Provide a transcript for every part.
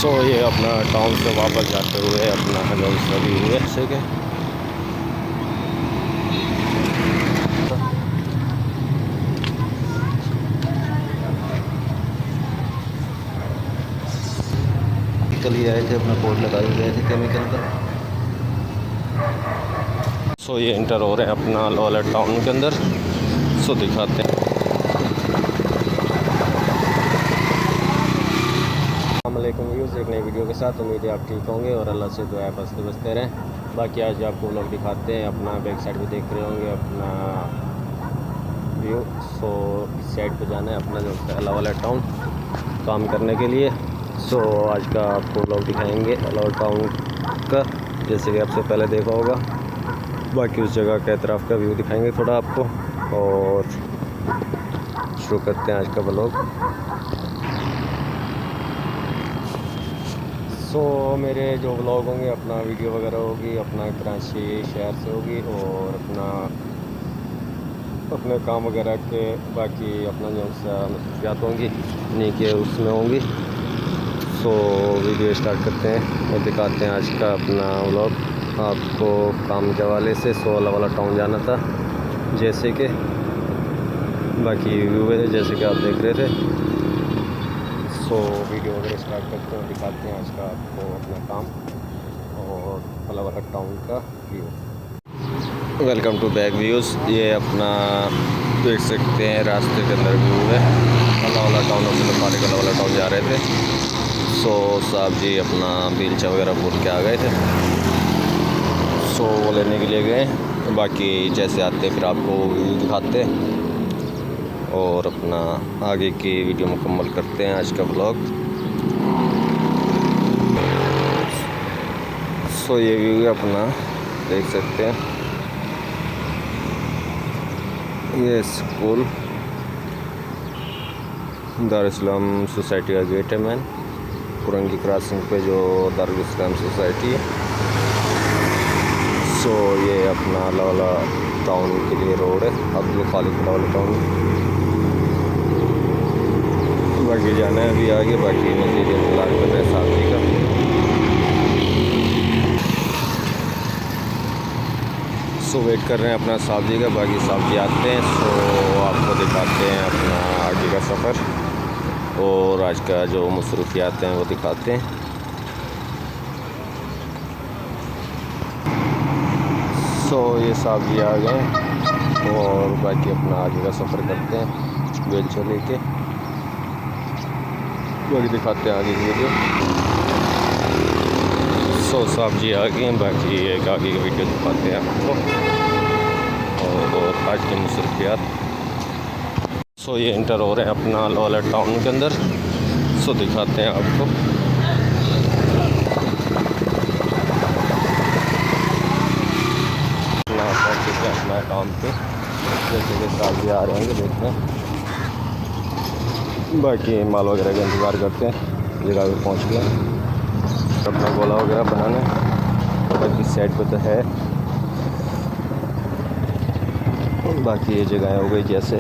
सो ये अपना टाउन से वापस जाते हुए अपना सभी हुए ठीक है। कल ही आए थे, अपना बोर्ड लगाए गए थे केमिकल का। सो ये इंटर हो रहे हैं अपना लॉलेट टाउन के अंदर। सो दिखाते हैं। अस्सलामुअलैकुम व्यूज़, एक नई वीडियो के साथ। उम्मीद है आप ठीक होंगे और अल्लाह से दुआ बसते बसते रहें। बाकी आज आपको लोग दिखाते हैं अपना बैक साइड भी देख रहे होंगे अपना व्यू। सो इस साइड पे जाना है अपना जो अलावाला टाउन काम करने के लिए। सो आज का आपको लोग दिखाएंगे अलावाला टाउन का, जैसे कि आपसे पहले देखा होगा। बाकी उस जगह के तरफ का व्यू दिखाएंगे थोड़ा आपको, और शुरू करते हैं आज का ब्लॉग। सो मेरे जो व्लॉग होंगे, अपना वीडियो वगैरह होगी अपना कराची शहर से होगी, और अपने काम वगैरह के बाकी अपना जो मसरूफियात होंगी नहीं के उसमें होंगी। सो वीडियो स्टार्ट करते हैं और दिखाते हैं आज का अपना व्लॉग आपको काम के हवाले से। सो अलावाला टाउन जाना था जैसे कि, बाकी व्यू है जैसे कि आप देख रहे थे। सो वीडियो वगैरह स्टार्ट करते हैं और दिखाते हैं आज का आपको अपना काम और अलावाला टाउन का view. Welcome to back views. ये अपना देख सकते हैं रास्ते के अंदर व्यू है अलावाला टाउन। अपने पारे अलावाला टाउन जा रहे थे। सो साहब जी अपना बिलचा वगैरह बोल के आ गए थे। सो वो लेने के लिए गए। बाकी जैसे आते फिर आपको व्यू दिखाते और अपना आगे की वीडियो मुकम्मल करते हैं आज का ब्लॉग। सो ये व्यू है अपना, देख सकते हैं। ये स्कूल दारुल इस्लाम सोसाइटी का गेट है मैन, कुरंगी क्रॉसिंग पे जो दारुल इस्लाम सोसाइटी है। सो ये अपना अलावाला टाउन के लिए रोड है, अब्दुल खालिक अलावाला टाउन। बाकी जाना है अभी आगे, बाकी मज़ीद इंतज़ार कर रहे हैं साहब जी का। सो वेट कर रहे हैं अपना साहब जी का। बाकी साहब जी आते हैं सो आपको दिखाते हैं अपना आगे का सफ़र, और आज का जो मसरूफियात हैं वो दिखाते हैं। सो ये साहब जी आ गए और बाकी अपना आगे का सफ़र करते हैं बेलचा लेके। बाकी दिखाते हैं आगे की वीडियो। सो साहब जी आ गए हैं, बाकी एक आगे की वीडियो दिखाते हैं आपको और आज की मसरूफियात। सो ये इंटर हो रहे हैं अपना लॉलेट टाउन के अंदर। सो दिखाते हैं आपको। अपना पहुँच चुके हैं अपना टाउन पे, जैसे कि साहब जी आ रहे होंगे देखते हैं। बाकी माल वगैरह का इंतज़ार करते हैं। जगह पे पहुँच गए अपना गोला वगैरह बनाने। बाकी साइड पे तो है, बाकी ये जगह हो गई जैसे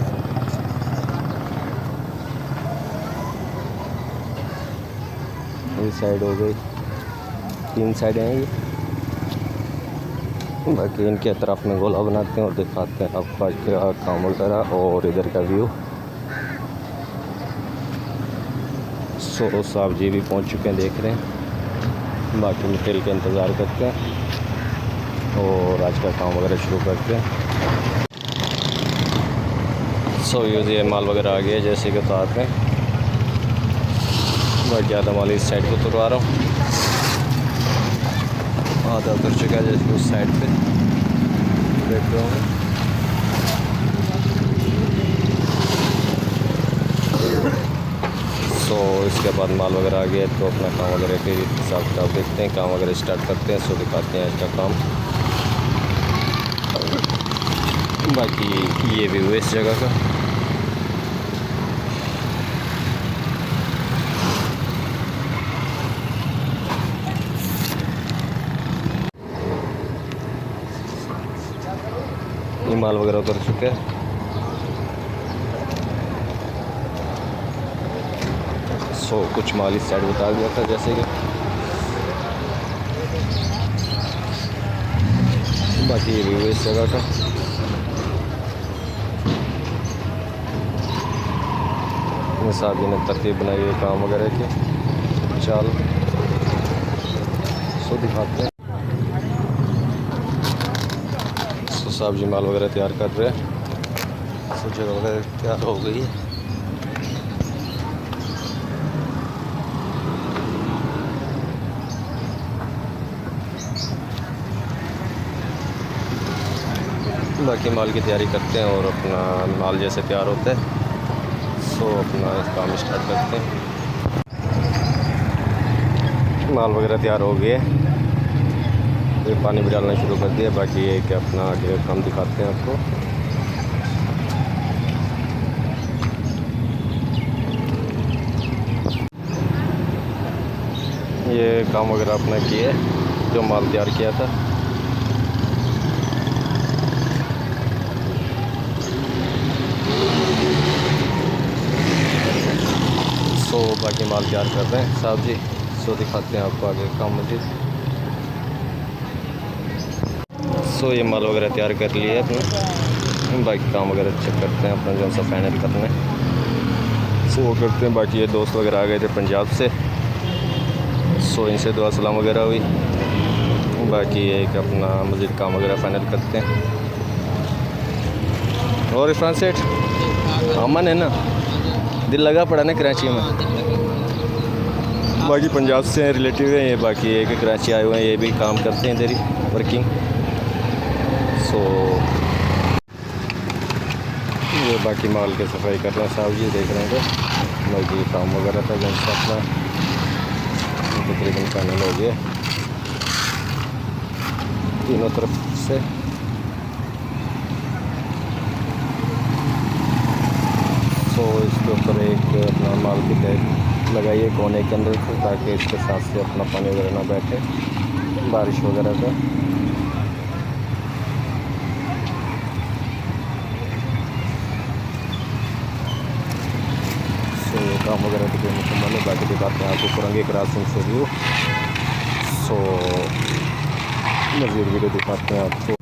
ये साइड हो गई, 3 साइड हैं ये। बाकी इनके तरफ में गोला बनाते हैं और दिखाते हैं आपको आज का काम वगैरह और इधर का व्यू। सो साहब जी भी पहुंच चुके हैं, देख रहे हैं। बाकी मटेरियल का इंतज़ार करते हैं और आज का काम वगैरह शुरू करते हैं। सो ये माल वगैरह आ गया जैसे कि उतारते हैं। बाकी आधा माल इस साइड को उतरवा रहा हूँ, आधा उतर चुका है जैसे उस साइड पे देख रहे होंगे। सो इसके बाद माल वगैरह आ गया तो अपना काम वगैरह के हिसाब किताब देखते हैं, काम वगैरह स्टार्ट करते हैं। सो दिखाते हैं इसका काम। बाकी ये व्यू है इस जगह का। ये माल वगैरह उतर चुके हैं। सो कुछ माल इस साइड उतार दिया था जैसे कि, बाकी ये व्यू इस जगह का। साहब जी ने तरतीब बनाई है काम वगैरह की। चल सो दिखाते हैं। सो साहब जी माल वगैरह तैयार कर रहे हैं। सो जगह वगैरह तैयार हो गई है। बाकी माल की तैयारी करते हैं और अपना माल जैसे तैयार होता है सो अपना काम स्टार्ट करते हैं। माल वगैरह तैयार हो गए, ये पानी भी डालना शुरू कर दिया। बाकी ये कि अपना आगे काम दिखाते हैं आपको। ये काम वगैरह अपना किए जो माल तैयार किया था। सो बाकी माल तैयार कर रहे हैं साहब जी। सो दिखाते हैं आपको आगे काम मजीद। सो ये माल वगैरह तैयार कर लिए अपने। बाकी काम वगैरह चेक करते हैं अपना जो सा फाइनल करना है सो वो करते हैं। बाकी ये दोस्त वगैरह आ गए थे पंजाब से, सो इनसे दुआ सलाम वगैरह हुई। बाकी ये कि अपना मज़ीद काम वगैरह फाइनल करते हैं। और इरफान सेठ अमन है ना, दिल लगा पड़ा ना कराची में। बाकी पंजाब से रिलेटिव है ये। बाकी ये कि कराची आए हुए हैं, ये भी काम करते हैं इधर ही वर्किंग। सो ये बाकी माल की सफाई कर रहे हैं साहब जी, देख रहे हैं। बाकी काम वगैरह था जैसे अपना तकरीबन फाइनल हो गया तीनों तरफ से। तो इसके ऊपर एक अपना माल की टैग लगाइए कोने के अंदर से, ताकि इसके साथ से अपना पानी वगैरह ना बैठे बारिश वगैरह का। सो काम वगैरह तो मुकम्मल है। बाकी दिखाते हैं आपको कुरंगी क्रॉसिंग से व्यू। सो मज़ीद वीडियो दिखाते हैं आपको।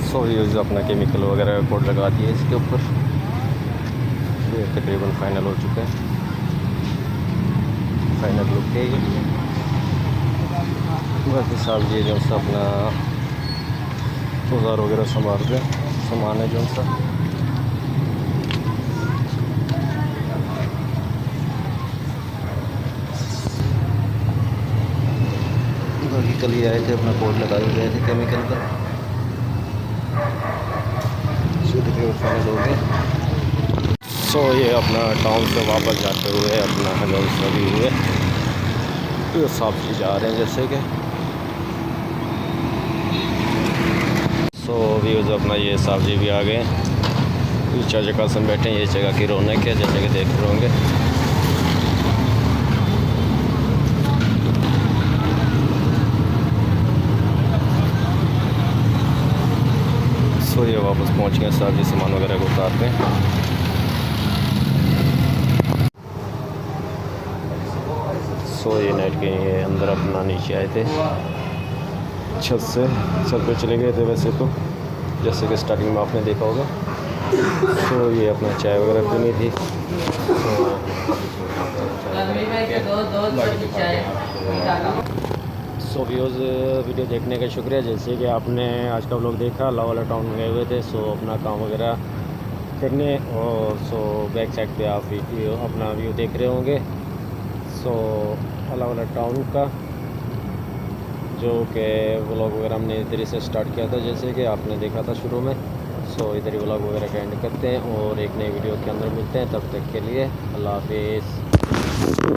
सो यूज़ अपना केमिकल वगैरह कोड लगा दिए इसके ऊपर। ये तकरीबन फाइनल हो चुका है, फाइनल लुक है ये। बाकी साहब जी जो सा अपना औजार वगैरह संभाल रहे, सामान है जो सा। बाकी कल ही आए थे, अपना कोड लगाए गए थे केमिकल का। फाइनल हो गए। सो ये अपना टाउन से वापस जाते हुए अपना हेलो सभी हुए तो साहब जी जा रहे हैं जैसे कि। सो व्यूज़ अपना ये साहब जी भी आ गए। इस जगह से बैठे हैं, ये जगह की रौनक है जैसे कि देख रहे होंगे। सो ये वापस पहुंच गए साहब जी, सामान वगैरह को उतारते हैं। सो ये नाइट के ये अंदर अपना नीचे आए थे छत से, छत पे चले गए थे वैसे तो जैसे कि स्टार्टिंग में आपने देखा होगा। सो ये अपना चाय वगैरह पीनी थी। सो व्यूज़ वीडियो देखने का शुक्रिया। जैसे कि आपने आज का व्लॉग देखा, लाहौर टाउन में गए हुए थे सो अपना काम वगैरह करने। और सो बैक साइड पे आप अपना व्यू देख रहे होंगे। सो लाहौर टाउन का जो कि व्लॉग वगैरह हमने इधर से स्टार्ट किया था जैसे कि आपने देखा था शुरू में। सो इधर ही व्लॉग वगैरह का एंड करते हैं और एक नई वीडियो के अंदर मिलते हैं। तब तक के लिए अल्लाह हाफिज़।